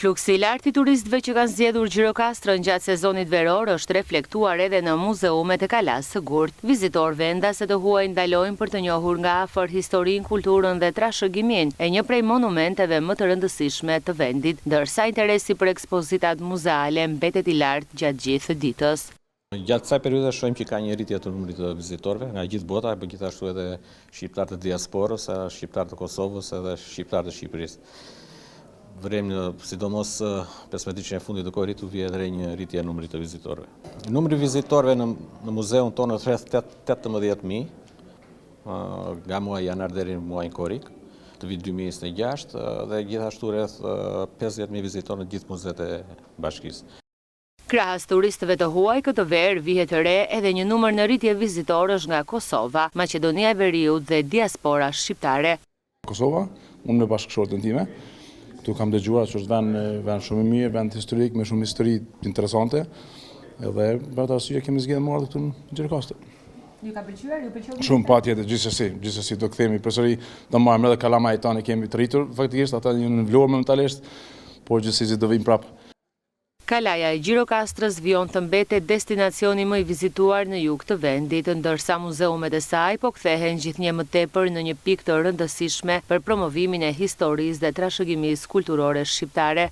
Fluksi i lartë i turistëve që kanë zgjedhur Gjirokastrën gjatë sezonit veror është reflektuar edhe në muzeumet e Kalas së Gurt. Vizitorë vendase të huaj ndalojnë për të njohur nga afër historinë, kulturën dhe trashëgiminë e një prej monumenteve më të rëndësishme të vendit, ndërsa interesi për ekspozitat muzeale mbetet i lartë gjatë gjithë ditës. Gjatë kësaj periudhe shohim që ka një rritje të numrit të vizitorëve nga gjithë bota, por gjithashtu edhe shqiptarë të diasporës, shqiptarë të Kosovës edhe shqiptarë të Shqipërisë. Vrem sidomos 15 ditën e fundit do kohë rritu vjen edhe një rritje e numrit të vizitorëve. Numri i vizitorëve në muzeun tonë është rreth 18.000 nga muaji janar deri në muajin korrik të vitit 2026 dhe gjithashtu rreth 50.000 vizitorë në gjithë muzeet e bashkisë. Krahas turistëve të huaj, këtë verë vihet të re edhe një numër në rritje vizitorësh nga Kosova, Maqedonia e Veriut dhe diaspora shqiptare. Kosova, unë me bashkëshortën time, këtu kam dëgjuar që është vend shumë i mirë, vend historik me shumë histori interesante, edhe për atë arsye kemi zgjedhur marrë këtu në Gjirokastër. Ju ka pëlqyer? Ju pëlqeu? Shumë patjetër, gjithsesi do kthehemi përsëri, do marrim edhe Kalamajt tanë kemi të rritur, faktikisht ata janë në Vlorë momentalisht, por gjithsesi do vim prapë. Kalaja e Gjirokastrës vijon të mbetet destinacioni më i vizituar në jug të vendit, ndërsa muzeumet e saj po kthehen gjithnjë më tepër në një pikë të rëndësishme për promovimin e historisë dhe trashëgimisë kulturore shqiptare.